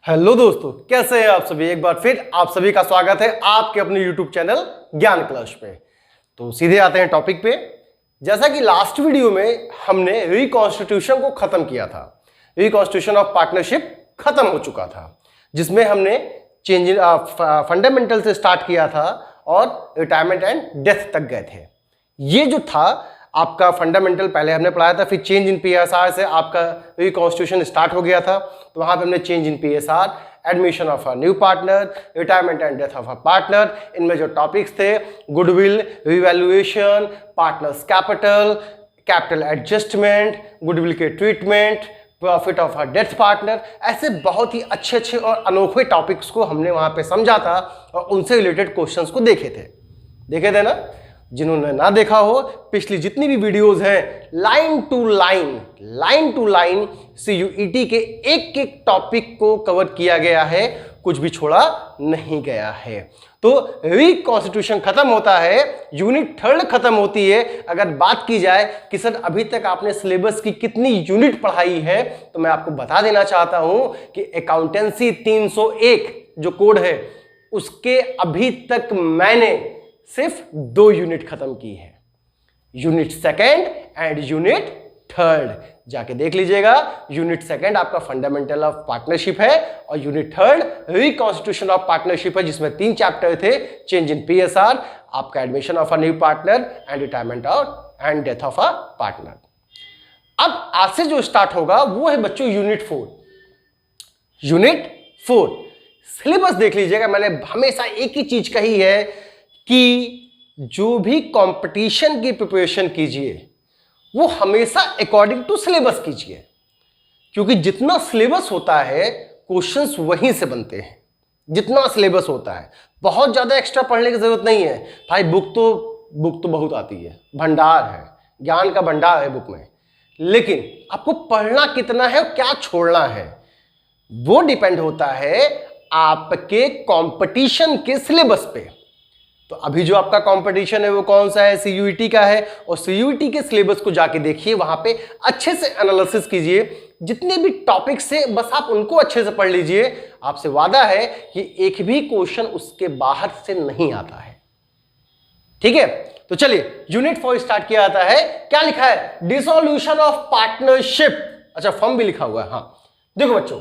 Hello दोस्तों, कैसे हैं आप सभी। एक बार फिर आप सभी का स्वागत है आपके अपने YouTube चैनल ज्ञान क्लश में। तो सीधे आते हैं टॉपिक पे। जैसा कि लास्ट वीडियो में हमने रिकॉन्स्टिट्यूशन को खत्म किया था, रिकॉन्स्टिट्यूशन ऑफ पार्टनरशिप खत्म हो चुका था, जिसमें हमने चेंज फंडामेंटल से स्टार्ट किया था और रिटायरमेंट एंड डेथ तक गए थे। ये जो था आपका फंडामेंटल पहले हमने पढ़ाया था, फिर चेंज इन पीएसआर से आपका रिकॉन्स्टिट्यूशन स्टार्ट हो गया था। तो वहां पे हमने change in PSR, admission of a new partner, retirement and death of a partner, इनमें जो टॉपिक्स थे goodwill, revaluation, partners capital, capital adjustment, goodwill के treatment, profit of a death partner, ऐसे बहुत ही अच्छे अच्छे और अनोखे टॉपिक्स को हमने वहां पे समझा था और उनसे रिलेटेड क्वेश्चंस को देखे थे ना। जिन्होंने ना देखा हो, पिछली जितनी भी वीडियोस हैं लाइन टू लाइन सीयूईटी के एक एक टॉपिक को कवर किया गया है, कुछ भी छोड़ा नहीं गया है। तो रिकॉन्स्टिट्यूशन खत्म होता है, यूनिट थर्ड खत्म होती है। अगर बात की जाए कि सर अभी तक आपने सिलेबस की कितनी यूनिट पढ़ाई है, तो मैं आपको बता देना चाहता हूं कि अकाउंटेंसी 301 जो कोड है उसके अभी तक मैंने सिर्फ 2 यूनिट खत्म की है, unit second and unit third. जाके देख लीजिएगा। यूनिट सेकेंड आपका फंडामेंटल ऑफ पार्टनरशिप है और unit third reconstitution of partnership है, जिसमें 3 चैप्टर थे, चेंज इन पीएसआर, आपका admission of a new partner and retirement of and death of a partner. अब आज से जो स्टार्ट होगा वो है बच्चों यूनिट 4। सिलेबस देख लीजिएगा। मैंने हमेशा एक ही चीज कही है कि जो भी कंपटीशन की प्रिपरेशन कीजिए वो हमेशा अकॉर्डिंग टू सिलेबस कीजिए, क्योंकि जितना सिलेबस होता है क्वेश्चंस वहीं से बनते हैं। जितना सिलेबस होता है, बहुत ज्यादा एक्स्ट्रा पढ़ने की जरूरत नहीं है भाई। बुक तो बहुत आती है, भंडार है, ज्ञान का भंडार है बुक में, लेकिन आपको पढ़ना कितना है और क्या छोड़ना है वो डिपेंड होता है आपके कंपटीशन के सिलेबस पे। तो अभी जो आपका कंपटीशन है वो कौन सा है, सीयूईटी का है, और सीयूईटी के सिलेबस को जाके देखिए, वहां पे अच्छे से एनालिसिस कीजिए। जितने भी टॉपिक्स से बस आप उनको अच्छे से पढ़ लीजिए। आपसे वादा है कि एक भी क्वेश्चन उसके बाहर से नहीं आता है। ठीक है, तो चलिए यूनिट 4 स्टार्ट किया जाता है। क्या लिखा है, डिसोल्यूशन ऑफ पार्टनरशिप। अच्छा, फर्म भी लिखा हुआ है। हाँ देखो बच्चों,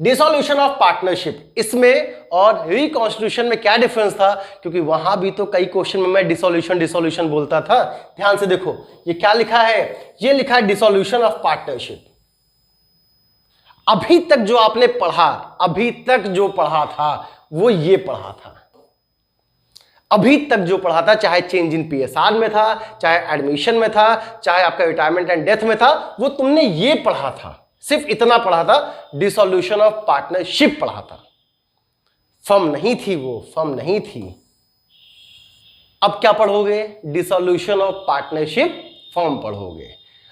डिसोल्यूशन ऑफ पार्टनरशिप, इसमें और रिकॉन्स्टिट्यूशन में क्या डिफरेंस था, क्योंकि वहां भी तो कई क्वेश्चन में मैं डिसोल्यूशन बोलता था। ध्यान से देखो ये क्या लिखा है, ये लिखा है डिसोल्यूशन ऑफ पार्टनरशिप। अभी तक जो आपने पढ़ा, अभी तक जो पढ़ा था वो ये पढ़ा था। अभी तक जो पढ़ा था, चाहे चेंज इन पीएसआर में था, चाहे एडमिशन में था, चाहे आपका रिटायरमेंट एंड डेथ में था, वो तुमने ये पढ़ा था। सिर्फ इतना पढ़ा था, डिसोल्यूशन ऑफ पार्टनरशिप पढ़ा था। फर्म नहीं थी, वो फर्म नहीं थी। अब क्या पढ़ोगे, डिसोल्यूशन ऑफ पार्टनरशिप फर्म पढ़ोगे।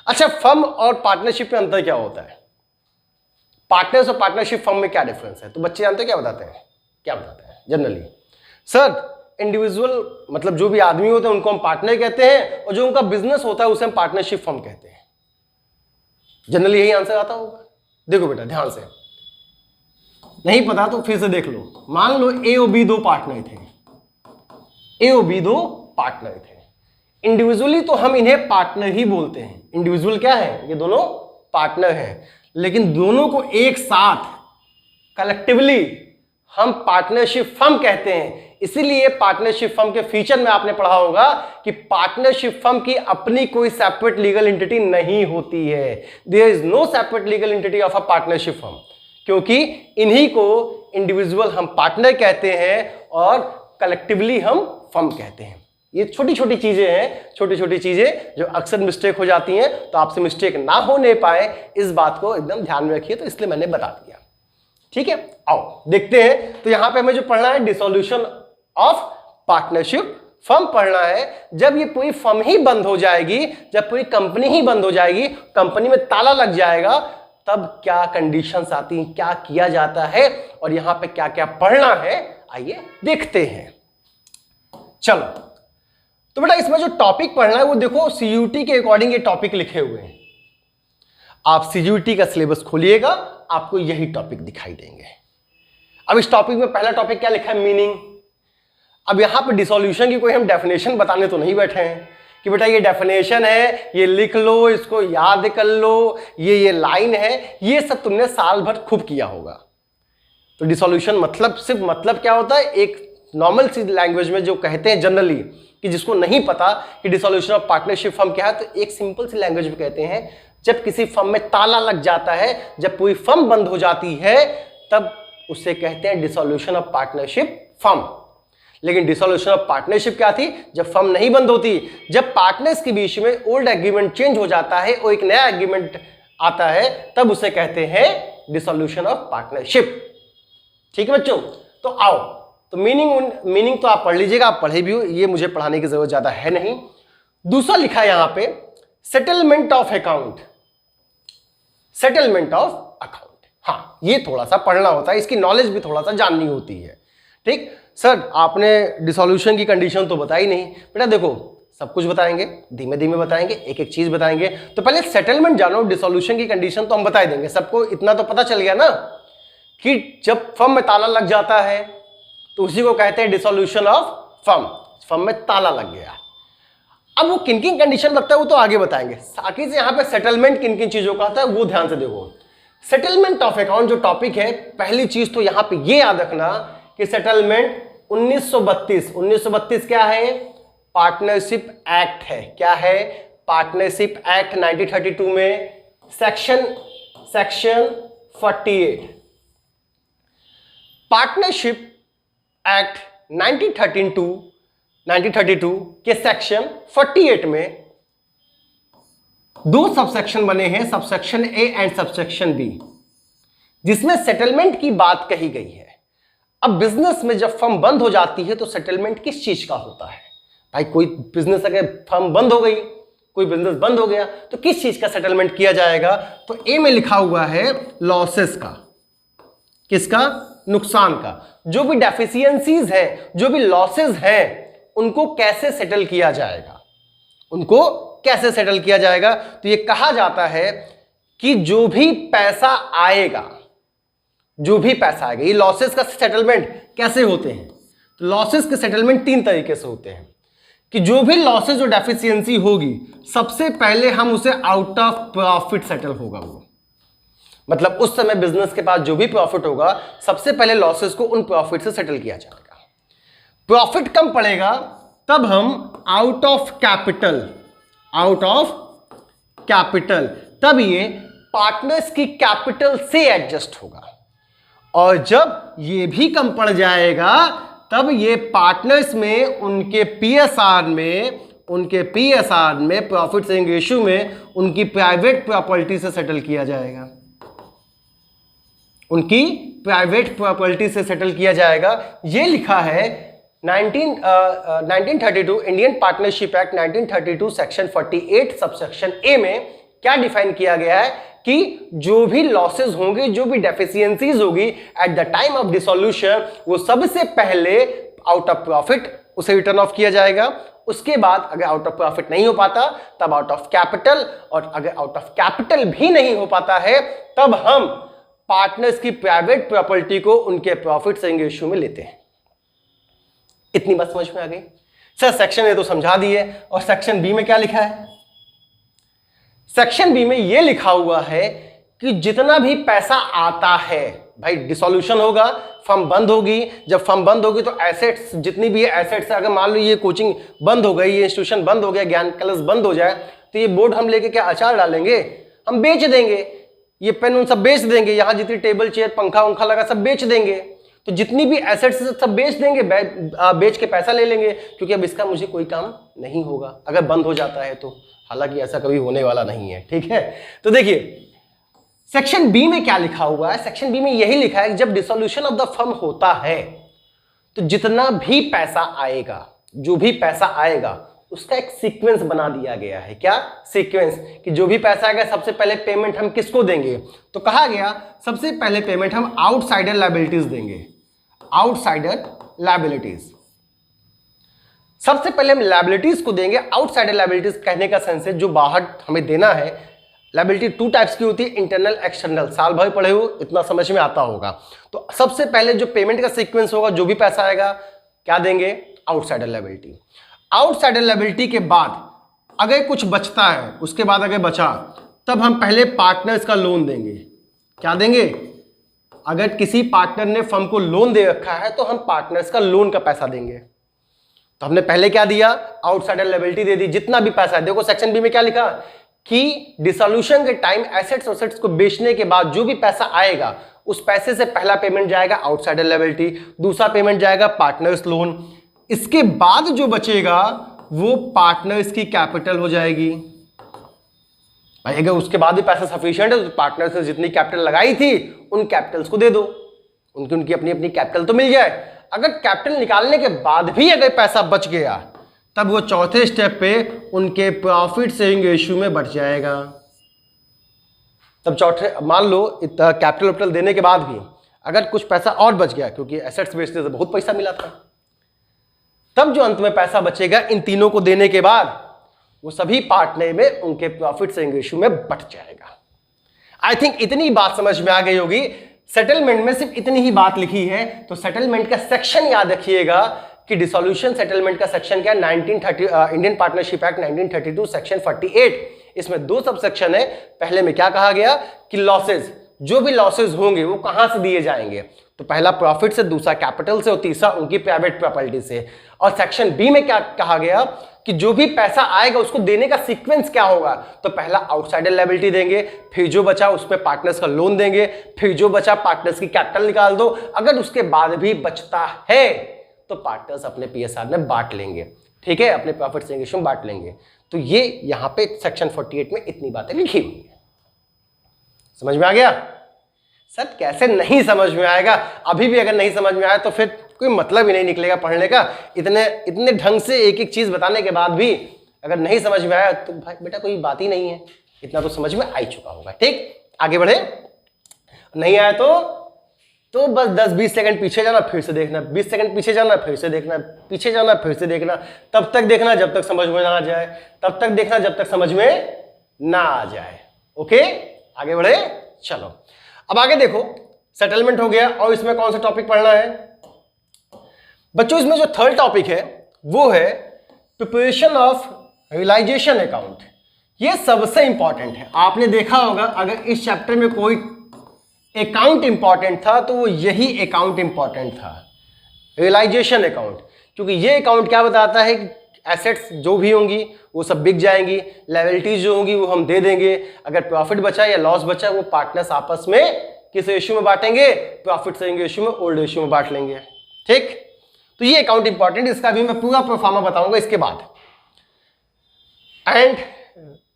अच्छा, फर्म और पार्टनरशिप में अंतर क्या होता है, पार्टनर्स और पार्टनरशिप फर्म में क्या डिफरेंस है, तो बच्चे जानते हैं क्या बताते हैं जनरली। सर इंडिविजुअल मतलब जो भी आदमी होते हैं उनको हम पार्टनर कहते हैं, और जो उनका बिजनेस होता है उसे हम पार्टनरशिप फर्म कहते हैं। जनरली यही आंसर आता होगा। देखो बेटा ध्यान से, नहीं पता तो फिर से देख लो। मान लो ए और बी 2 पार्टनर थे। इंडिविजुअली तो हम इन्हें पार्टनर ही बोलते हैं। इंडिविजुअल क्या है, ये दोनों पार्टनर हैं, लेकिन दोनों को एक साथ कलेक्टिवली हम पार्टनरशिप फर्म कहते हैं। इसीलिए पार्टनरशिप फर्म के फीचर में आपने पढ़ा होगा कि पार्टनरशिप फर्म की अपनी कोई सेपरेट लीगल एंटिटी नहीं होती है। There is no separate legal entity of a partnership firm, क्योंकि इन्हीं को इंडिविजुअल हम पार्टनर कहते हैं और कलेक्टिवली हम फर्म कहते हैं। ये छोटी छोटी चीजें हैं, छोटी छोटी चीजें जो अक्सर मिस्टेक हो जाती हैं। तो आपसे मिस्टेक ना होने पाए इस बात को एकदम ध्यान में रखिए, तो इसलिए मैंने बता दिया। ठीक है, आओ देखते हैं। तो यहां पे हमें जो पढ़ना है डिसोल्यूशन ऑफ पार्टनरशिप फर्म पढ़ना है। जब ये पूरी फर्म ही बंद हो जाएगी, जब पूरी कंपनी ही बंद हो जाएगी, कंपनी में ताला लग जाएगा, तब क्या कंडीशंस आती हैं, क्या किया जाता है और यहां पे क्या क्या पढ़ना है, आइए देखते हैं। चलो तो बेटा इसमें जो टॉपिक पढ़ना है वो देखो सीयूटी के अकॉर्डिंग ये टॉपिक लिखे हुए हैं। आप सीयूटी का सिलेबस खोलिएगा आपको यही टॉपिक दिखाई देंगे। अब इस टॉपिक में पहला टॉपिक क्या लिखा है, मीनिंग। अब यहां पे डिसोल्यूशन की कोई हम डेफिनेशन बताने तो नहीं बैठे हैं कि बेटा ये डेफिनेशन है, ये लिख लो, इसको याद कर लो, ये लाइन है। ये सब तुमने साल भर खूब किया होगा। तो डिसोल्यूशन मतलब सिर्फ मतलब क्या होता है, एक नॉर्मल सी लैंग्वेज में जो कहते हैं जनरली, कि जिसको नहीं पता कि डिसोल्यूशन ऑफ पार्टनरशिप फर्म क्या है, तो एक सिंपल सी लैंग्वेज में कहते हैं जब किसी फर्म में ताला लग जाता है, जब पूरी फर्म बंद हो जाती है, तब उसे कहते हैं डिसोल्यूशन ऑफ पार्टनरशिप फर्म। लेकिन डिसोल्यूशन ऑफ पार्टनरशिप क्या थी, जब फर्म नहीं बंद होती, जब पार्टनर्स के बीच में ओल्ड एग्रीमेंट चेंज हो जाता है और एक नया एग्रीमेंट आता है, तब उसे कहते हैं डिसोल्यूशन ऑफ पार्टनरशिप। ठीक है बच्चों, तो आओ, तो मीनिंग तो आप पढ़ लीजिएगा, आप पढ़े भी हो, ये मुझे पढ़ाने की जरूरत ज्यादा है नहीं। दूसरा लिखा है यहां पे settlement of account, settlement of account. हाँ, ये थोड़ा सा पढ़ना होता है, इसकी नॉलेज भी थोड़ा सा जाननी होती है। ठीक सर, आपने डिसोल्यूशन की कंडीशन तो बताई नहीं। बेटा देखो, सब कुछ बताएंगे, धीमे धीमे बताएंगे, एक एक चीज बताएंगे। तो पहले सेटलमेंट जानो, डिसोल्यूशन की कंडीशन तो हम बता देंगे। सबको इतना तो पता चल गया ना कि जब फर्म में ताला लग जाता है तो उसी को कहते हैं डिसोल्यूशन ऑफ फर्म। फर्म में ताला लग गया। अब वो किन किन कंडीशन लगता है वो तो आगे बताएंगे। साथ से यहां पे सेटलमेंट किन किन चीजों का होता है वो ध्यान से देखो। सेटलमेंट ऑफ अकाउंट जो टॉपिक है, पहली चीज तो यहां पे ये याद रखना कि सेटलमेंट 1932 क्या है, पार्टनरशिप एक्ट है। क्या है, पार्टनरशिप एक्ट 1932 में सेक्शन 48। पार्टनरशिप एक्ट 1932 के सेक्शन 48 में दो सबसेक्शन बने हैं, subsection A and subsection B, जिसमें सेटलमेंट की बात कही गई है। अब बिजनेस में जब फर्म बंद हो जाती है तो सेटलमेंट किस चीज का होता है भाई? कोई बिजनेस, अगर फर्म बंद हो गई, कोई बिजनेस बंद हो गया, तो किस चीज का सेटलमेंट किया जाएगा? तो ए में लिखा हुआ है लॉसेस का। किसका? नुकसान का। जो भी डेफिशिएंसीज है, जो भी लॉसेस हैं, उनको कैसे सेटल किया जाएगा? उनको कैसे सेटल किया जाएगा? तो ये कहा जाता है कि जो भी पैसा आएगा, ये लॉसेस का सेटलमेंट कैसे होते हैं? तो लॉसेस के सेटलमेंट तीन तरीके से होते हैं कि जो भी लॉसेस और डेफिशिएंसी होगी, सबसे पहले हम उसे आउट ऑफ प्रॉफिट सेटल होगा। वो मतलब उस समय बिजनेस के पास जो भी प्रॉफिट होगा, सबसे पहले लॉसेस को उन प्रॉफिट से सेटल किया जाएगा। प्रॉफिट कम पड़ेगा तब हम आउट ऑफ कैपिटल, तब ये पार्टनर्स की कैपिटल से एडजस्ट होगा। और जब ये भी कम पड़ जाएगा तब ये पार्टनर्स में उनके पीएसआर में प्रॉफिट शेयरिंग रेशियो में उनकी प्राइवेट प्रॉपर्टी से सेटल किया जाएगा। ये लिखा है 1932 Indian partnership act 1932 section 48 subsection A में क्या डिफाइन किया गया है कि जो भी लॉसेस होंगे, जो भी डेफिशिएंसीज होगी at the time of dissolution, वो सबसे पहले आउट ऑफ प्रॉफिट उसे रिटर्न ऑफ किया जाएगा। उसके बाद अगर आउट ऑफ प्रॉफिट नहीं हो पाता तब आउट ऑफ कैपिटल, और अगर आउट ऑफ कैपिटल भी नहीं हो पाता है तब हम पार्टनर्स की प्राइवेट प्रॉपर्टी को उनके प्रॉफिट शेयरिंग रेशियो में लेते हैं। इतनी बात समझ में आ गई? सर सेक्शन ए तो समझा दिए, और सेक्शन बी में क्या लिखा है? सेक्शन बी में यह लिखा हुआ है कि जितना भी पैसा आता है, भाई डिसोल्यूशन होगा, फर्म बंद होगी, जब फर्म बंद होगी तो एसेट्स, जितनी भी एसेट्स, अगर मान लो ये कोचिंग बंद हो गई, ये इंस्टीट्यूशन बंद हो गया, ज्ञान क्लास बंद हो जाए, तो ये बोर्ड हम लेके क्या अचार डालेंगे? हम बेच देंगे। ये पेन उन सब बेच देंगे, यहां जितनी टेबल चेयर पंखा उंखा लगा सब बेच देंगे। तो जितनी भी एसेट्स सब बेच देंगे, बेच के पैसा ले लेंगे, क्योंकि अब इसका मुझे कोई काम नहीं होगा अगर बंद हो जाता है तो। हालांकि ऐसा कभी होने वाला नहीं है, ठीक है। तो देखिए सेक्शन बी में क्या लिखा हुआ है? सेक्शन बी में यही लिखा है कि जब डिसोल्यूशन ऑफ द फर्म होता है तो जितना भी पैसा आएगा, जो भी पैसा आएगा, उसका एक सीक्वेंस बना दिया गया है। क्या सीक्वेंस? कि जो भी पैसा आएगा सबसे पहले पेमेंट हम किसको देंगे? तो कहा गया सबसे पहले पेमेंट हम आउटसाइडर लायबिलिटीज देंगे। आउटसाइडर लायबिलिटीज सबसे पहले हम लायबिलिटीज को देंगे। आउटसाइडर लायबिलिटीज कहने का सेंस है जो बाहर हमें देना है, लायबिलिटी 2 टाइप्स की होती है, इंटरनल एक्सटर्नल। साल भर पढ़े हो, इतना समझ में आता होगा। तो सबसे पहले जो पेमेंट का सीक्वेंस होगा, जो भी पैसा आएगा क्या देंगे, आउटसाइडर लायबिलिटी। आउटसाइडर लायबिलिटी के बाद अगर कुछ बचता है, उसके बाद अगर बचा, तब हम पहले पार्टनर्स का लोन देंगे। क्या देंगे, अगर किसी पार्टनर ने फर्म को लोन दे रखा है तो हम पार्टनर्स का लोन का पैसा देंगे। तो हमने पहले क्या दिया, आउटसाइडर लायबिलिटी दे दी, जितना भी पैसा है। देखो सेक्शन बी में क्या लिखा कि डिसोल्यूशन के टाइम एसेट्स को बेचने के बाद जो भी पैसा आएगा, उस पैसे से पहला पेमेंट जाएगा आउटसाइडर लायबिलिटी, दूसरा पेमेंट जाएगा पार्टनर्स लोन, इसके बाद जो बचेगा वो पार्टनर्स की कैपिटल हो जाएगी। भाई अगर उसके बाद भी पैसा सफिशिएंट है तो पार्टनर्स ने जितनी कैपिटल लगाई थी उन कैपिटल्स को दे दो, उनकी अपनी अपनी कैपिटल तो मिल जाए। अगर कैपिटल निकालने के बाद भी अगर पैसा बच गया, तब वो चौथे स्टेप पे उनके प्रॉफिट शेयरिंग रेशियो में बढ़ जाएगा। तब चौथे, मान लो कैपिटल देने के बाद भी अगर कुछ पैसा और बच गया, क्योंकि एसेट्स बेचने से बहुत पैसा मिला था, तब जो अंत में पैसा बचेगा इन तीनों को देने के बाद, वो सभी पार्टनर में उनके प्रॉफिट शेयरिंग रेशियो में बढ़ जाएगा। आई थिंक इतनी बात समझ में आ गई होगी। सेटलमेंट में सिर्फ इतनी ही बात लिखी है, तो सेटलमेंट का सेक्शन याद रखिएगा कि डिसोल्यूशन सेटलमेंट का सेक्शन क्या है, 1930 इंडियन पार्टनरशिप एक्ट 1932 सेक्शन 48। इसमें 2 सब सेक्शन है। पहले में क्या कहा गया कि लॉसेज, जो भी लॉसेज होंगे वो कहां से दिए जाएंगे, तो पहला प्रॉफिट से, दूसरा कैपिटल से और तीसरा उनकी प्राइवेट प्रॉपर्टी से। और सेक्शन बी में क्या कहा गया कि जो भी पैसा आएगा उसको देने का सीक्वेंस क्या होगा, तो पहला आउटसाइडर लायबिलिटी देंगे, फिर जो बचा उस पर पार्टनर्स का लोन देंगे, फिर जो बचा पार्टनर्स की कैपिटल निकाल दो। अगर उसके बाद भी बचता है तो पार्टनर्स अपने पीएसआर में बांट लेंगे, ठीक है, अपने प्रॉफिट शेयरिंग रेशियो में बांट लेंगे। तो ये यहां पे सेक्शन 48 में इतनी बातें लिखी हुई है। समझ में आ गया? सर कैसे नहीं समझ में आएगा? अभी भी अगर नहीं समझ में आया तो फिर कोई मतलब ही नहीं निकलेगा पढ़ने का। इतने ढंग से एक एक चीज बताने के बाद भी अगर नहीं समझ में आया तो भाई बेटा कोई बात ही नहीं है, इतना तो समझ में आ ही चुका होगा। ठीक, आगे बढ़े। नहीं आया तो बस 10-20 सेकंड पीछे जाना, फिर से देखना, 20 सेकंड पीछे जाना, फिर से देखना, पीछे जाना, फिर से देखना, तब तक देखना जब तक समझ में ना आ जाए, तब तक देखना जब तक समझ में ना आ जाए। ओके, आगे बढ़े। चलो अब आगे देखो, सेटलमेंट हो गया और इसमें कौन सा टॉपिक पढ़ना है बच्चों? इसमें जो थर्ड टॉपिक है वो है प्रिपरेशन ऑफ रियलाइजेशन अकाउंट। ये सबसे इंपॉर्टेंट है। आपने देखा होगा अगर इस चैप्टर में कोई अकाउंट इंपॉर्टेंट था तो वो यही अकाउंट इंपॉर्टेंट था, रियलाइजेशन अकाउंट। क्योंकि ये अकाउंट क्या बताता है कि एसेट्स जो भी होंगी वो सब बिक जाएंगी, लायबिलिटीज जो होंगी वो हम दे देंगे, अगर प्रॉफिट बचा या लॉस बचा वो पार्टनर्स आपस में किस रेशियो में बांटेंगे, प्रॉफिट शेयरिंग रेशियो में, ओल्ड रेशियो में बांट लेंगे। ठीक, तो ये अकाउंट इंपॉर्टेंट, इसका भी मैं पूरा प्रोफार्मा बताऊंगा इसके बाद। एंड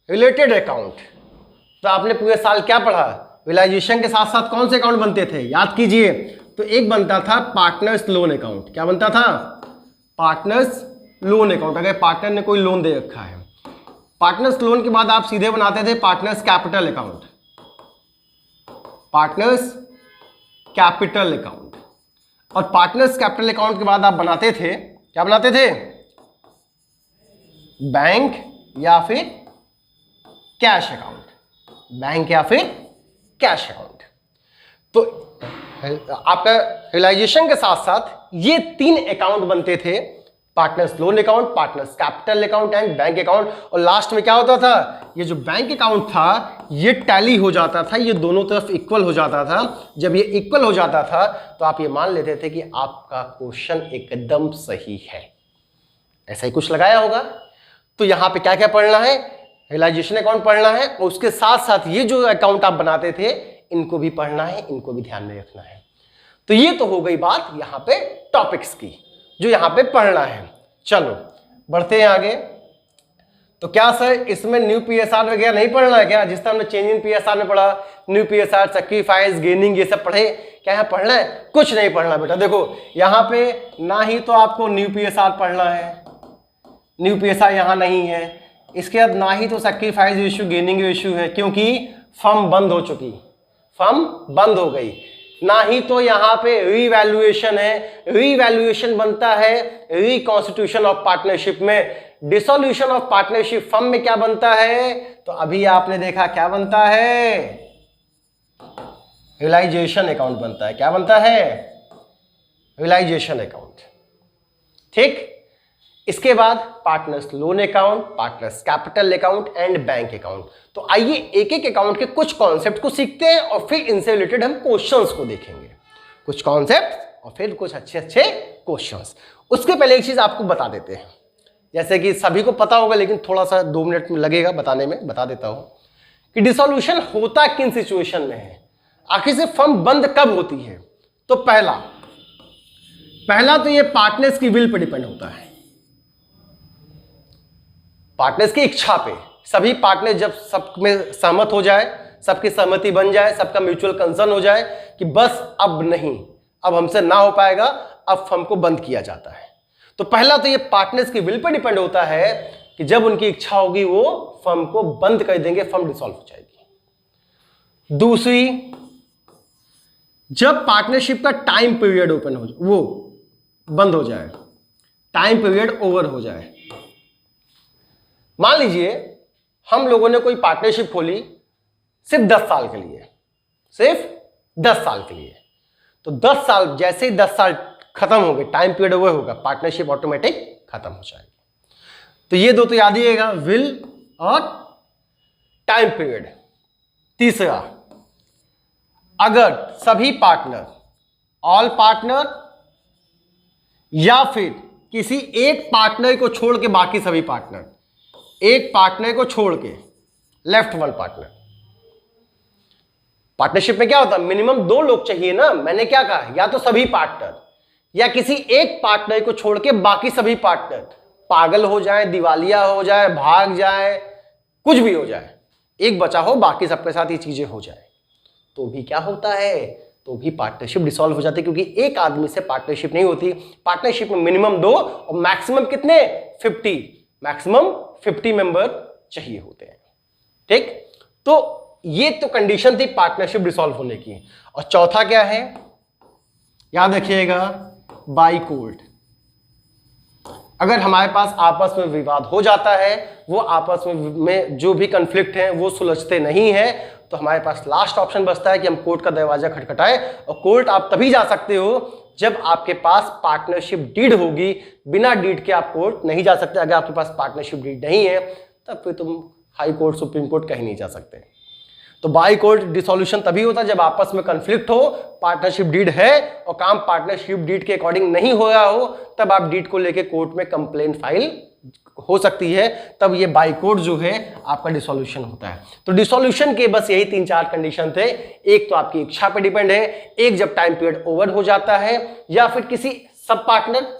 रिलेटेड अकाउंट, तो आपने पूरे साल क्या पढ़ा, रियलाइजेशन के साथ साथ कौन से अकाउंट बनते थे याद कीजिए। तो एक बनता था पार्टनर्स लोन अकाउंट। क्या बनता था? Partners loan account. अगर पार्टनर ने कोई लोन दे रखा है, पार्टनर्स लोन के बाद आप सीधे बनाते थे partners capital account, partners capital account. और पार्टनर्स कैपिटल अकाउंट के बाद आप बनाते थे, क्या बनाते थे? बैंक या फिर कैश अकाउंट, बैंक या फिर कैश अकाउंट। तो आपका रियलाइजेशन के साथ साथ ये 3 अकाउंट बनते थे, partners loan account, partners capital account and bank account. और लास्ट में क्या होता था, ये जो बैंक अकाउंट था ये टैली हो जाता था, ये दोनों तरफ इक्वल हो जाता था। जब ये इक्वल हो जाता था तो आप ये मान लेते थे कि आपका क्वेश्चन एकदम सही है। ऐसा ही कुछ लगाया होगा। तो यहां पे क्या क्या पढ़ना है, रियलाइजेशन अकाउंट पढ़ना है और उसके साथ साथ ये जो अकाउंट आप बनाते थे इनको भी पढ़ना है, इनको भी ध्यान में रखना है। तो ये तो हो गई बात यहां पे टॉपिक्स की जो यहां पे पढ़ना है। चलो बढ़ते हैं आगे। तो क्या सर इसमें न्यू पीएसआर वगैरह नहीं पढ़ना है क्या? जिस तरह हमने चेंज इन पीएसआर में पढ़ा, न्यू पीएसआर, सैक्रिफाइस, गेनिंग, ये सब पढ़े, क्या यहाँ पढ़ना है? कुछ नहीं पढ़ना बेटा। देखो यहाँ पे ना ही तो आपको न्यू पीएसआर पढ़ना है, न्यू पीएसआर यहाँ नहीं है। इसके बाद ना ही तो सैक्रिफाइस इशू, गेनिंग इशू है क्योंकि फर्म बंद हो चुकी, फर्म बंद हो गई। ना ही तो यहाँ पे रीवैल्यूएशन है, रीवैल्यूएशन बनता है रिकॉन्स्टिट्यूशन ऑफ पार्टनरशिप में। डिसोल्यूशन ऑफ पार्टनरशिप फर्म में क्या बनता है, तो अभी आपने देखा क्या बनता है, रियलाइजेशन अकाउंट बनता है। क्या बनता है, रियलाइजेशन अकाउंट। ठीक, इसके बाद partners loan account, partners capital account and bank account. तो आइए एक एक अकाउंट के कुछ कॉन्सेप्ट को सीखते हैं और फिर इनसे रिलेटेड हम क्वेश्चंस को देखेंगे, कुछ कॉन्सेप्ट और फिर कुछ अच्छे अच्छे क्वेश्चंस। उसके पहले एक चीज आपको बता देते हैं, जैसे कि सभी को पता होगा लेकिन थोड़ा सा 2 मिनट में लगेगा बताने में, बता देता हूं कि डिसोल्यूशन होता किन सिचुएशन में है, आखिर से फर्म बंद कब होती है। तो पहला तो ये पार्टनर्स की विल पर डिपेंड होता है, पार्टनर्स की इच्छा पे। सभी पार्टनर जब सब में सहमत हो जाए, सबकी सहमति बन जाए, सबका म्यूचुअल कंसर्न हो जाए कि बस अब नहीं, अब हमसे ना हो पाएगा, अब फर्म को बंद किया जाता है। तो पहला तो ये पार्टनर्स की विल पर डिपेंड होता है कि जब उनकी इच्छा होगी वो फर्म को बंद कर देंगे, फर्म डिसॉल्व हो जाएगी। दूसरी, जब पार्टनरशिप का टाइम पीरियड ओपन हो, वो बंद हो जाए, टाइम पीरियड ओवर हो जाए। मान लीजिए हम लोगों ने कोई पार्टनरशिप खोली सिर्फ 10 साल के लिए, सिर्फ 10 साल के लिए, तो 10 साल जैसे ही 10 साल खत्म हो गए, टाइम पीरियड ओवर होगा, पार्टनरशिप ऑटोमेटिक खत्म हो जाएगी। तो ये दो तो याद ही रहेगा, विल और टाइम पीरियड। तीसरा, अगर सभी पार्टनर, ऑल पार्टनर या फिर किसी एक पार्टनर को छोड़ के बाकी सभी पार्टनर, एक पार्टनर को छोड़ के लेफ्ट वन पार्टनर। पार्टनरशिप में क्या होता है, मिनिमम 2 लोग चाहिए ना। मैंने क्या कहा, या तो सभी पार्टनर या किसी एक पार्टनर को छोड़ के बाकी सभी पार्टनर पागल हो जाए, दिवालिया हो जाए, भाग जाए, कुछ भी हो जाए, एक बचा हो, बाकी सबके साथ ये चीजें हो जाए, तो भी क्या होता है, तो भी पार्टनरशिप डिसॉल्व हो जाती है, क्योंकि एक आदमी से पार्टनरशिप नहीं होती। पार्टनरशिप में मिनिमम 2 और मैक्सिमम कितने, 50, मैक्सिमम 50 मेंबर चाहिए होते हैं। ठीक, तो ये तो कंडीशन थी पार्टनरशिप डिसॉल्व होने की। और चौथा क्या है, याद रखिएगा, बाई कोर्ट। अगर हमारे पास आपस में विवाद हो जाता है, वो आपस में जो भी कंफ्लिक्ट है वो सुलझते नहीं है, तो हमारे पास लास्ट ऑप्शन बचता है कि हम कोर्ट का दरवाजा खटखटाएं। और कोर्ट आप तभी जा सकते हो जब आपके पास पार्टनरशिप डीड होगी। बिना डीड के आप कोर्ट नहीं जा सकते। अगर आपके पास पार्टनरशिप डीड नहीं है तब फिर तुम हाई कोर्ट, सुप्रीम कोर्ट कहीं नहीं जा सकते। तो बाई कोर्ट डिसोल्यूशन तभी होता है जब आपस में कंफ्लिक्ट हो, पार्टनरशिप डीड है और काम पार्टनरशिप डीड के अकॉर्डिंग नहीं हो रहा हो, तब आप डीड को लेके कोर्ट में कंप्लेंट फाइल हो सकती है, तब ये बाई कोर्ट जो है आपका डिसोल्यूशन होता है। तो डिसोल्यूशन के बस यही 3-4 कंडीशन थे। एक तो आपकी इच्छा पे डिपेंड है, एक जब टाइम पीरियड ओवर हो जाता है, या फिर किसी सब पार्टनर,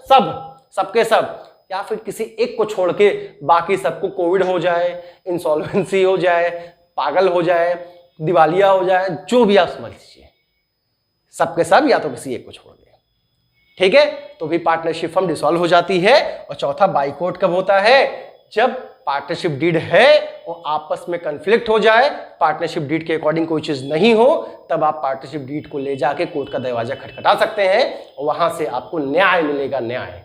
सबके सब, या फिर किसी एक को छोड़ के बाकी सबको कोविड हो जाए, इंसॉल्वेंसी हो जाए, पागल हो जाए, दिवालिया हो जाए, जो भी आप समझ लीजिए, सबके सब या तो किसी एक को छोड़ दे। ठीक है, तो भी पार्टनरशिप फर्म डिसॉल्व हो जाती है। और चौथा बाई कोर्ट कब होता है, जब पार्टनरशिप डीड है और आपस में कंफ्लिक्ट हो जाए, पार्टनरशिप डीड के अकॉर्डिंग कोई चीज नहीं हो, तब आप पार्टनरशिप डीड को ले जाके कोर्ट का दरवाजा खटखटा सकते हैं और वहां से आपको न्याय मिलेगा, न्याय।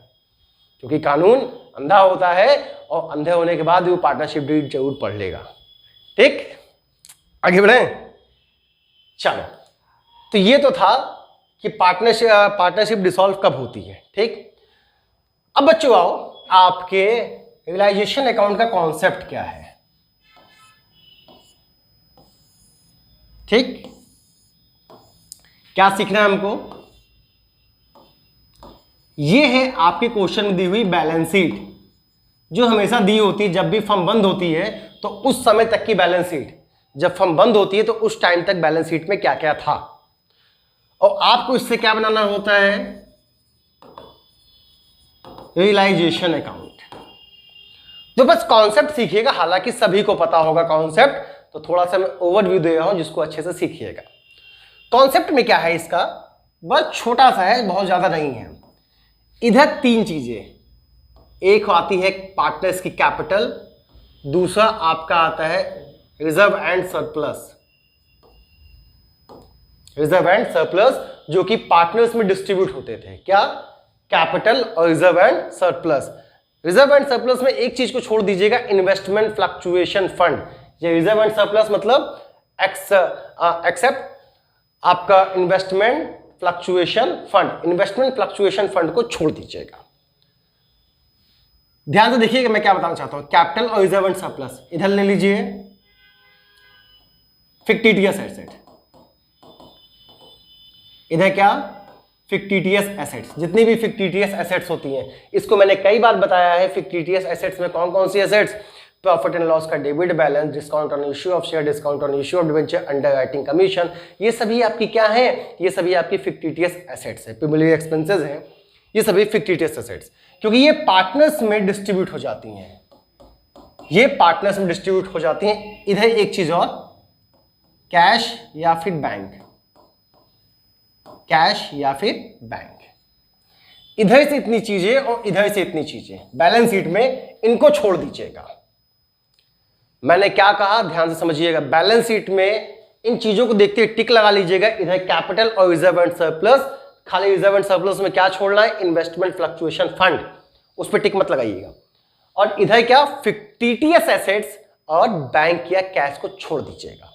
क्योंकि कानून अंधा होता है और अंधे होने के बाद वो पार्टनरशिप डीड जरूर पढ़ लेगा। ठीक, आगे बढ़े, चलो। तो ये तो था कि पार्टनरशिप डिसॉल्व कब होती है। ठीक, अब बच्चों आओ, आपके रियलाइजेशन अकाउंट का कॉन्सेप्ट क्या है। ठीक, क्या सीखना है हमको, ये है आपके क्वेश्चन में दी हुई बैलेंस शीट, जो हमेशा दी होती है जब भी फर्म बंद होती है, तो उस समय तक की बैलेंस शीट, जब फर्म बंद होती है तो उस टाइम तक बैलेंस शीट में क्या क्या था, और आपको इससे क्या बनाना होता है, रियलाइजेशन अकाउंट। तो बस कॉन्सेप्ट सीखिएगा, हालांकि सभी को पता होगा कॉन्सेप्ट, तो थोड़ा सा मैं ओवरव्यू दे रहा हूं जिसको अच्छे से सीखिएगा। कॉन्सेप्ट में क्या है इसका, बस छोटा सा है, बहुत ज्यादा नहीं है। इधर 3 चीजें, एक आती है पार्टनर्स की कैपिटल, दूसरा आपका आता है reserve and surplus, reserve and surplus जो कि पार्टनर्स में डिस्ट्रीब्यूट होते थे। क्या, कैपिटल और reserve and surplus. Reserve and surplus में एक चीज को छोड़ दीजिएगा, इन्वेस्टमेंट फ्लक्चुएशन फंड। ये रिजर्व एंड सरप्लस मतलब एक्सेप्ट आपका investment fluctuation fund, investment fluctuation fund को छोड़ दीजिएगा। ध्यान से देखिएगा मैं क्या बताना चाहता हूं। कैपिटल और रिजर्व एंड सरप्लस इधर ले लीजिए, फिक्टिटियस एसेट, इधर क्या, फिक्टिटियस एसेट्स। जितनी भी फिक्टिटियस एसेट्स होती हैं, इसको मैंने कई बार बताया है। फिक्टिटियस एसेट्स में कौन कौन सी एसेट्स, प्रॉफिट एंड लॉस का debit balance, discount on issue of share, discount on issue of debenture, underwriting commission, ये सभी आपकी क्या है, ये सभी आपकी फिक्टिटियस एसेट्स है। प्रिमिलरी एक्सपेंसेस हैं, ये सभी फिक्टिटियस एसेट्स, क्योंकि ये पार्टनर्स में डिस्ट्रीब्यूट हो जाती हैं, ये पार्टनर्स में डिस्ट्रीब्यूट हो जाती हैं। इधर एक चीज और, कैश या फिर बैंक, कैश या फिर बैंक, इधर से इतनी चीजें और इधर से इतनी चीजें बैलेंस शीट में, इनको छोड़ दीजिएगा। मैंने क्या कहा ध्यान से समझिएगा। बैलेंस शीट में इन चीजों को देखते टिक लगा लीजिएगा। इधर कैपिटल और रिजर्व एंड सरप्लस, खाली रिजर्व एंड सरप्लस में क्या छोड़ना है, इन्वेस्टमेंट फ्लक्चुएशन फंड, उस पर टिक मत लगाइएगा। और इधर क्या, फिक्टिटियस एसेट्स और बैंक या कैश को छोड़ दीजिएगा,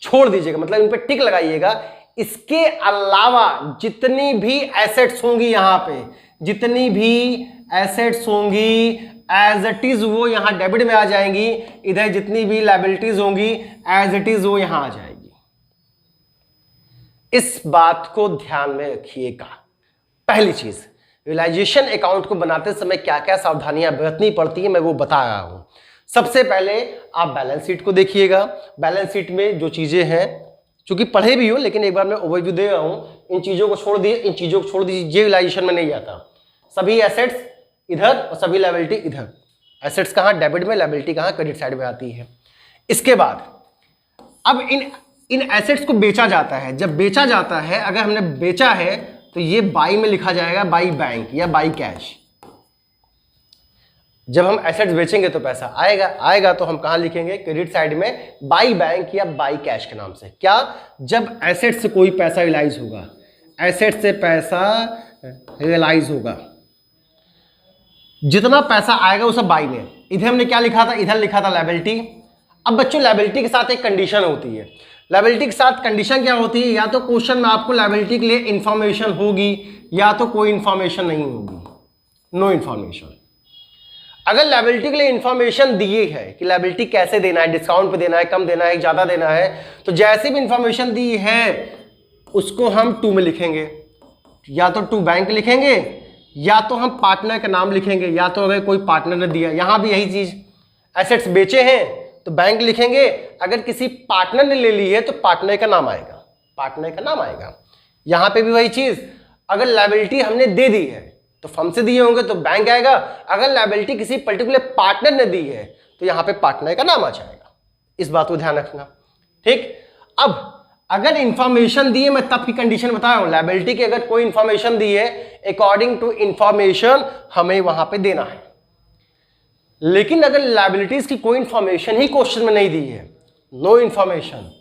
छोड़ दीजिएगा मतलब इन पर टिक लगाइएगा। इसके अलावा जितनी भी एसेट्स होंगी, यहां पे जितनी भी एसेट्स होंगी एज इट इज वो यहां डेबिट में आ जाएंगी। इधर जितनी भी लायबिलिटीज होंगी एज इट इज वो यहां आ जाएगी। इस बात को ध्यान में रखिएगा। पहली चीज, रियलाइजेशन अकाउंट को बनाते समय क्या क्या सावधानियां बरतनी पड़ती है मैं वो बता रहा हूं। सबसे पहले आप बैलेंस शीट को देखिएगा। बैलेंस शीट में जो चीजें हैं, चूंकि पढ़े भी हो लेकिन एक बार मैं ओवरव्यू दे रहा हूं, इन चीजों को छोड़ दिए, इन चीजों को छोड़ दीजिए, ये रियलाइजेशन में नहीं आता। सभी एसेट्स इधर और सभी लायबिलिटी इधर। एसेट्स कहां, डेबिट में, लायबिलिटी कहां, क्रेडिट साइड में आती है। इसके बाद अब इन एसेट्स को बेचा जाता है। जब बेचा जाता है, अगर हमने बेचा है तो ये बाई में लिखा जाएगा, बाई बैंक या बाई कैश। जब हम एसेट्स बेचेंगे तो पैसा आएगा तो हम कहां लिखेंगे, क्रेडिट साइड में, बाई बैंक या बाई कैश के नाम से। क्या, जब एसेट से कोई पैसा रियलाइज होगा, एसेट से पैसा रियलाइज होगा, जितना पैसा आएगा वो सब बाई में। इधर हमने क्या लिखा था, इधर लिखा था लायबिलिटी। अब बच्चों लायबिलिटी के साथ एक कंडीशन होती है। लायबिलिटी के साथ कंडीशन क्या होती है, या तो क्वेश्चन में आपको लायबिलिटी के लिए इंफॉर्मेशन होगी या तो कोई इंफॉर्मेशन नहीं होगी, नो इंफॉर्मेशन। अगर लायबिलिटी के लिए इंफॉर्मेशन दी है कि लायबिलिटी कैसे देना है, डिस्काउंट पे देना है, कम देना है, ज्यादा देना है, तो जैसे भी इंफॉर्मेशन दी है उसको हम टू में लिखेंगे, या तो टू बैंक लिखेंगे या तो हम पार्टनर का नाम लिखेंगे, या तो अगर कोई पार्टनर ने दिया। यहां भी यही चीज, एसेट्स बेचे हैं तो बैंक लिखेंगे, अगर किसी पार्टनर ने ले ली है तो पार्टनर का नाम आएगा, पार्टनर का नाम आएगा। यहां पे भी वही चीज, अगर लायबिलिटी हमने दे दी है तो फर्म से दिए होंगे तो बैंक आएगा, अगर लायबिलिटी किसी पर्टिकुलर पार्टनर ने दी है तो यहां पे पार्टनर का नाम आ जाएगा। इस बात को ध्यान रखना, ठीक। अब अगर इंफॉर्मेशन दी है, मैं तब की कंडीशन बता रहा हूं, लायबिलिटी की अगर कोई इंफॉर्मेशन दी है, अकॉर्डिंग टू इंफॉर्मेशन हमें वहां पे देना है। लेकिन अगर लायबिलिटीज की कोई इंफॉर्मेशन ही क्वेश्चन में नहीं दी है, नो इंफॉर्मेशन,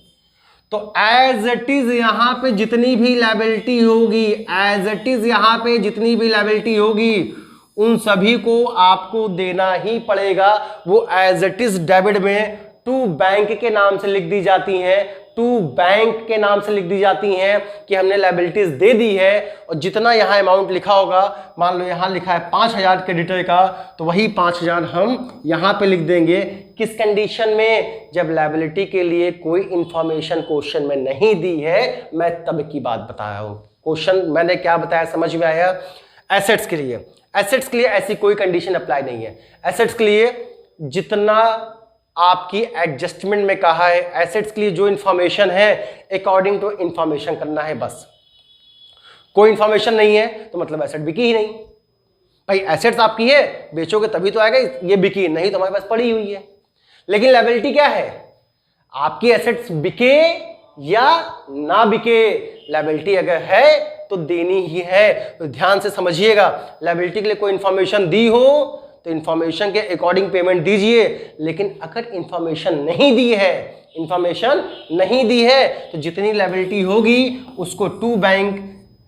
तो एज इट इज यहां पे जितनी भी लायबिलिटी होगी, एज इट इज यहां पे जितनी भी लायबिलिटी होगी उन सभी को आपको देना ही पड़ेगा। वो एज इट इज डेबिट में टू बैंक के नाम से लिख दी जाती हैं, टू बैंक के नाम से लिख दी जाती हैं कि हमने लायबिलिटीज दे दी है। और जितना यहां अमाउंट लिखा होगा, मान लो यहां लिखा है 5000 क्रेडिटर का, तो वही 5000 हम यहां पे लिख देंगे। किस कंडीशन में, जब लायबिलिटी के लिए कोई इंफॉर्मेशन क्वेश्चन में नहीं दी है। मैं तब की बात बता रहा हूं, क्वेश्चन मैंने क्या बताया समझ में आया। एसेट्स के लिए, एसेट्स के लिए ऐसी कोई कंडीशन अप्लाई नहीं है। एसेट्स के लिए जितना आपकी एडजस्टमेंट में कहा है, एसेट्स के लिए जो इंफॉर्मेशन है अकॉर्डिंग टू इंफॉर्मेशन करना है बस। कोई इंफॉर्मेशन नहीं है तो मतलब एसेट बिकी ही नहीं। भाई एसेट्स आपकी है, बेचोगे तभी तो आएगा, ये बिकी नहीं तो हमारे पास पड़ी हुई है। लेकिन लायबिलिटी क्या है, आपकी एसेट्स बिके या ना बिके, लायबिलिटी अगर है तो देनी ही है। तो ध्यान से समझिएगा, लायबिलिटी के लिए कोई इंफॉर्मेशन दी हो तो इंफॉर्मेशन के अकॉर्डिंग पेमेंट दीजिए। लेकिन अगर इंफॉर्मेशन नहीं दी है, इंफॉर्मेशन नहीं दी है तो जितनी लायबिलिटी होगी उसको टू बैंक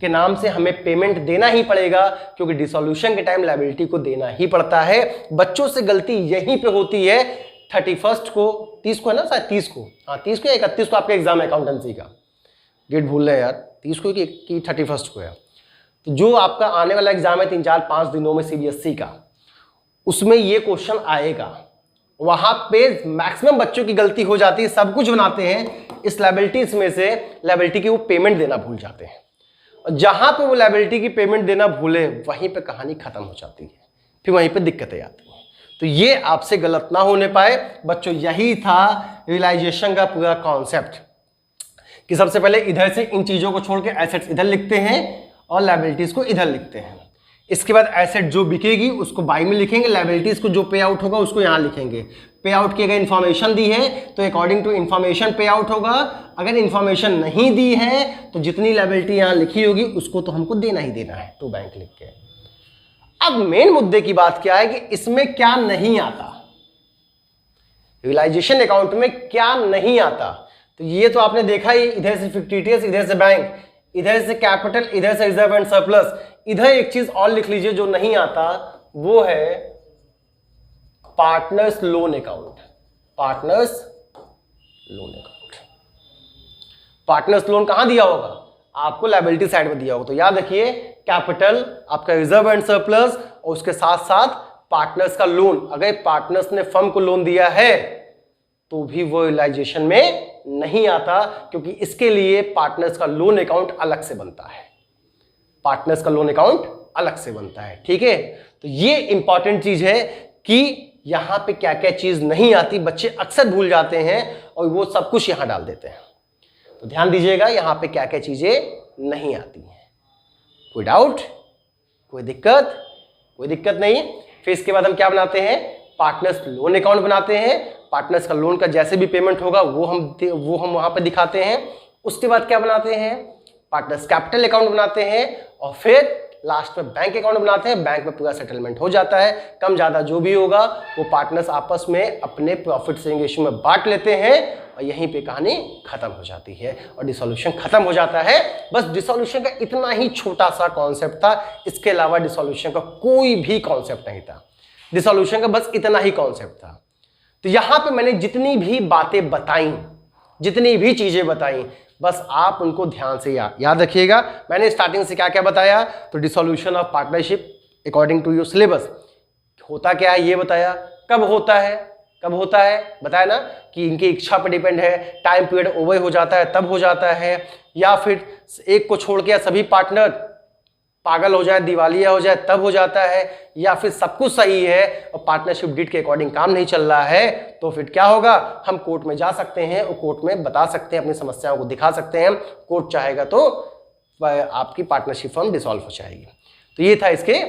के नाम से हमें पेमेंट देना ही पड़ेगा, क्योंकि डिसोल्यूशन के टाइम लायबिलिटी को देना ही पड़ता है। बच्चों से गलती यहीं पे होती है। 31 को, 30 को है ना शायद, 30 को, हाँ 30 को या 31 को आपका एग्जाम है अकाउंटेंसी का, डेट भूल रहे हैं यार, 30 को कि 31 को है। तो जो आपका आने वाला एग्जाम है 3-4-5 दिनों में सीबीएसई का, उसमें ये क्वेश्चन आएगा। वहां पे मैक्सिमम बच्चों की गलती हो जाती है, सब कुछ बनाते हैं, इस लायबिलिटीज में से लायबिलिटी की वो पेमेंट देना भूल जाते हैं, और जहां पे वो लायबिलिटी की पेमेंट देना भूले वहीं पे कहानी खत्म हो जाती है, फिर वहीं पे दिक्कतें आती हैं। तो ये आपसे गलत ना होने पाए बच्चों, यही था रियलाइजेशन का पूरा कॉन्सेप्ट, कि सबसे पहले इधर से इन चीजों को छोड़ के एसेट्स इधर लिखते हैं और लायबिलिटीज को इधर लिखते हैं। इसके बाद एसेट जो बिकेगी उसको बाई में लिखेंगे, लायबिलिटीज को जो पे आउट होगा उसको यहां लिखेंगे। पे आउट की अगर इन्फॉर्मेशन दी है तो अकॉर्डिंग टू इन्फॉर्मेशन पे आउट होगा, अगर इन्फॉर्मेशन नहीं दी है तो जितनी लायबिलिटी यहां लिखी होगी उसको तो हमको देना ही देना है, टू बैंक लिख के। अब मेन मुद्दे की बात क्या है कि इसमें क्या नहीं आता, रियलाइजेशन अकाउंट में क्या नहीं आता। तो ये तो आपने देखा ही, इधर से फिक्टिटियस, इधर से बैंक, इधर से कैपिटल, इधर से रिजर्व एंड सरप्लस। इधर एक चीज और लिख लीजिए जो नहीं आता, वो है partners loan account. Partners loan account, partners loan कहां दिया होगा, आपको लायबिलिटी साइड में दिया होगा। तो याद रखिए, कैपिटल आपका रिजर्व एंड सरप्लस, और उसके साथ साथ पार्टनर्स का लोन। अगर पार्टनर्स ने फर्म को लोन दिया है तो भी वो रियलाइजेशन में नहीं आता, क्योंकि इसके लिए पार्टनर्स का लोन अकाउंट अलग से बनता है, पार्टनर्स का लोन अकाउंट अलग से बनता है। ठीक है, तो ये इंपॉर्टेंट चीज है कि यहां पे क्या क्या चीज नहीं आती, बच्चे अक्सर भूल जाते हैं और वो सब कुछ यहां डाल देते हैं। तो ध्यान दीजिएगा यहां पे क्या क्या चीजें नहीं आती हैं। कोई डाउट, कोई दिक्कत? कोई दिक्कत नहीं। फिर इसके बाद हम क्या बनाते हैं, पार्टनर्स लोन अकाउंट बनाते हैं। पार्टनर्स का लोन का जैसे भी पेमेंट होगा वो हम वहां पे दिखाते हैं। उसके बाद क्या बनाते हैं, पार्टनर्स कैपिटल अकाउंट बनाते हैं, और फिर लास्ट में बैंक अकाउंट बनाते हैं। बैंक में पूरा सेटलमेंट हो जाता है, कम ज्यादा जो भी होगा वो पार्टनर्स आपस में अपने प्रॉफिट शेयरिंग रेशियो में बांट लेते हैं, और यहीं पे कहानी खत्म हो जाती है और डिसोल्यूशन खत्म हो जाता है। बस डिसोल्यूशन का इतना ही छोटा सा कॉन्सेप्ट था, इसके अलावा डिसोल्यूशन का कोई भी कॉन्सेप्ट नहीं था। डिसोल्यूशन का बस इतना ही कॉन्सेप्ट था। तो यहां पे मैंने जितनी भी बातें बताई, जितनी भी चीजें बताई, बस आप उनको ध्यान से याद रखिएगा। मैंने स्टार्टिंग से क्या क्या बताया, तो dissolution of partnership according to your syllabus होता क्या है ये बताया, कब होता है, कब होता है बताया ना, कि इनकी इच्छा पर डिपेंड है, टाइम पीरियड ओवर हो जाता है तब हो जाता है, या फिर एक को छोड़ के सभी पार्टनर पागल हो जाए, दिवालिया हो जाए तब हो जाता है, या फिर सब कुछ सही है और पार्टनरशिप डीड के अकॉर्डिंग काम नहीं चल रहा है, तो फिर क्या होगा, हम कोर्ट में जा सकते हैं और कोर्ट में बता सकते हैं, अपनी समस्याओं को दिखा सकते हैं। कोर्ट चाहेगा तो आपकी पार्टनरशिप फर्म डिसॉल्व हो जाएगी। तो ये था इसके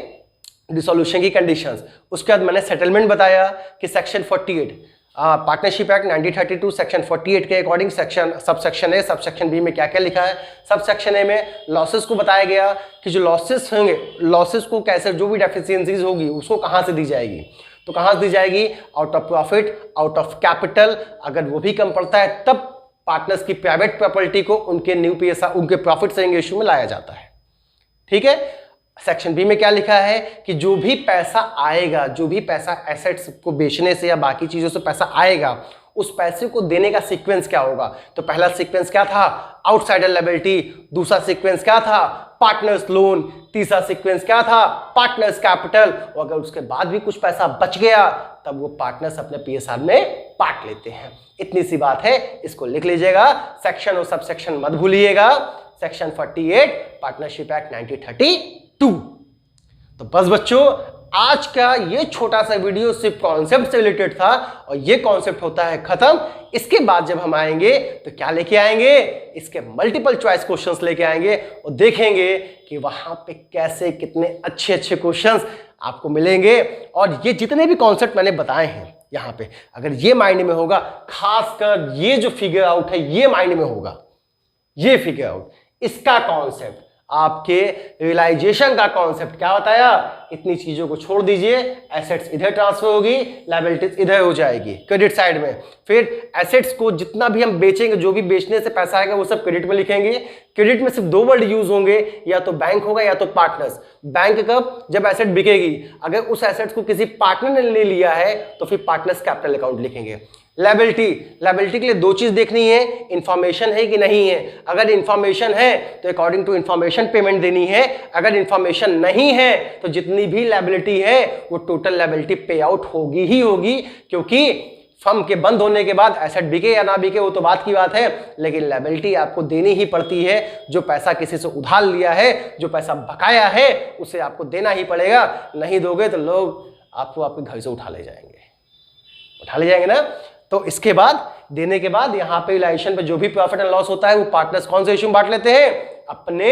डिसोल्यूशन की कंडीशंस। उसके बाद मैंने सेटलमेंट बताया कि सेक्शन 48 पार्टनरशिप एक्ट 1932 सेक्शन 48 के according sub section A sub section B में क्या क्या लिखा है। सब सेक्शन ए में लॉसेस को बताया गया कि जो लॉसेस होंगे, लॉसेस को कैसे, जो भी डेफिशिएंसीज होगी उसको कहाँ से दी जाएगी, तो कहाँ से दी जाएगी, out of profit, out of capital. अगर वो भी कम पड़ता है तब पार्टनर्स की प्राइवेट प्रॉपर्टी को उनके न्यू पीएसआर, उनके प्रॉफिट शेयरिंग रेशियो में लाया जाता है। ठीक है। सेक्शन बी में क्या लिखा है कि जो भी पैसा आएगा, जो भी पैसा एसेट्स को बेचने से या बाकी चीजों से पैसा आएगा, उस पैसे को देने का सीक्वेंस क्या होगा। तो पहला सीक्वेंस क्या था, आउटसाइडर लायबिलिटी। दूसरा सीक्वेंस क्या था, पार्टनर्स लोन। तीसरा सीक्वेंस क्या था, पार्टनर्स कैपिटल। और अगर उसके बाद भी कुछ पैसा बच गया तब वो पार्टनर्स अपने पीएसआर में बांट लेते हैं। इतनी सी बात है, इसको लिख लीजिएगा। सेक्शन और सब सेक्शन मत भूलिएगा। Section 48 partnership act 1932। तो बस बच्चों, आज का ये छोटा सा वीडियो सिर्फ कॉन्सेप्ट से रिलेटेड था और ये कॉन्सेप्ट होता है खत्म। इसके बाद जब हम आएंगे तो क्या लेके आएंगे, इसके मल्टीपल चॉइस क्वेश्चंस लेके आएंगे और देखेंगे कि वहां पे कैसे कितने अच्छे अच्छे क्वेश्चंस आपको मिलेंगे। और ये जितने भी कॉन्सेप्ट मैंने बताए हैं यहां पे, अगर ये माइंड में होगा, खासकर ये जो फिगर आउट है ये माइंड में होगा, ये फिगर आउट, इसका कॉन्सेप्ट आपके रियलाइजेशन का कॉन्सेप्ट क्या बताया, इतनी चीजों को छोड़ दीजिए, एसेट्स इधर ट्रांसफर होगी, लायबिलिटीज इधर हो जाएगी क्रेडिट साइड में। फिर एसेट्स को जितना भी हम बेचेंगे, जो भी बेचने से पैसा आएगा वो सब क्रेडिट में लिखेंगे। क्रेडिट में सिर्फ दो वर्ड यूज होंगे, या तो बैंक होगा या तो पार्टनर्स। बैंक कब, जब एसेट बिकेगी, अगर उस एसेट्स को किसी पार्टनर ने ले लिया है तो फिर पार्टनर्स कैपिटल अकाउंट लिखेंगे। लायबिलिटी के लिए दो चीज देखनी है, इंफॉर्मेशन है कि नहीं है। अगर इंफॉर्मेशन है तो अकॉर्डिंग टू इंफॉर्मेशन पेमेंट देनी है, अगर इंफॉर्मेशन नहीं है तो जितनी भी लायबिलिटी है वो टोटल लायबिलिटी पे आउट होगी ही होगी, क्योंकि फर्म के बंद होने के बाद एसेट बिके या ना बिके वो तो बात की बात है, लेकिन लायबिलिटी आपको देनी ही पड़ती है। जो पैसा किसी से उधार लिया है, जो पैसा बकाया है, उसे आपको देना ही पड़ेगा। नहीं दोगे तो लोग आपको आपके घर से उठा ले जाएंगे ना। तो इसके बाद देने के बाद यहाँ पे रियलाइजेशन पे जो भी प्रॉफिट एंड लॉस होता है वो पार्टनर्स कौन से रेशियो में बांट लेते हैं, अपने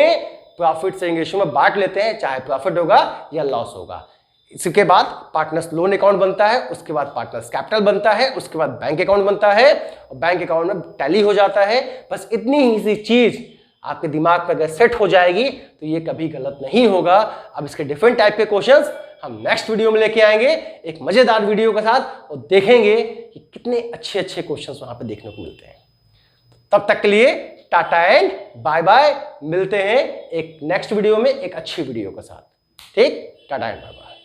प्रॉफिट शेयरिंग रेशियो में बांट लेते हैं, चाहे प्रॉफिट होगा या लॉस होगा। इसके बाद पार्टनर्स लोन अकाउंट बनता है, उसके बाद पार्टनर्स कैपिटल बनता है, उसके बाद बैंक अकाउंट बनता है, और बैंक अकाउंट में टैली हो जाता है। बस इतनी ही सी चीज आपके दिमाग पर अगर सेट हो जाएगी तो ये कभी गलत नहीं होगा। अब इसके डिफरेंट टाइप के क्वेश्चंस हम नेक्स्ट वीडियो में लेके आएंगे, एक मजेदार वीडियो के साथ, और देखेंगे कि कितने अच्छे अच्छे क्वेश्चंस वहां पे देखने को मिलते हैं। तब तक के लिए टाटा एंड बाय बाय, मिलते हैं एक नेक्स्ट वीडियो में एक अच्छी वीडियो के साथ। ठीक, टाटा एंड बाय बाय।